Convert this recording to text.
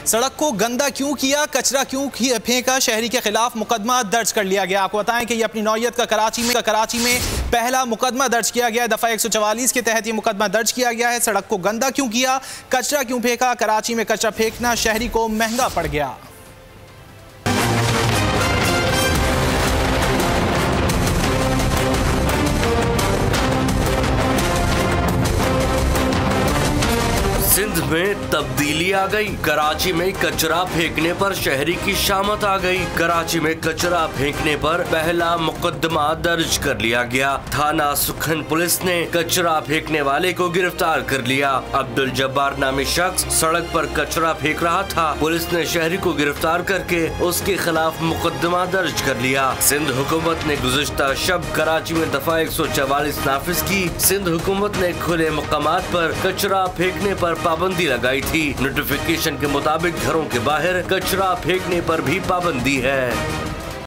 सड़क को गंदा क्यों किया, कचरा क्यों फेंका, शहरी के खिलाफ मुकदमा दर्ज कर लिया गया। आपको बताएं कि ये अपनी नौयत का कराची में पहला मुकदमा दर्ज किया गया है। दफा 144 के तहत ये मुकदमा दर्ज किया गया है। सड़क को गंदा क्यों किया, कचरा क्यों फेंका, कराची में कचरा फेंकना शहरी को महंगा पड़ गया। सिंध में तब्दीली आ गई, कराची में कचरा फेंकने पर शहरी की शामत आ गई। कराची में कचरा फेंकने पर पहला मुकदमा दर्ज कर लिया गया। थाना सुखन पुलिस ने कचरा फेंकने वाले को गिरफ्तार कर लिया। अब्दुल जब्बार नामी शख्स सड़क पर कचरा फेंक रहा था। पुलिस ने शहरी को गिरफ्तार करके उसके खिलाफ मुकदमा दर्ज कर लिया। सिंध हुकूमत ने गुज़िश्ता शब कराची में दफा 144 नाफिज की। सिंध हुकूमत ने खुले मकामात पर कचरा फेंकने पर पाबंदी लगाई थी। नोटिफिकेशन के मुताबिक घरों के बाहर कचरा फेंकने पर भी पाबंदी है।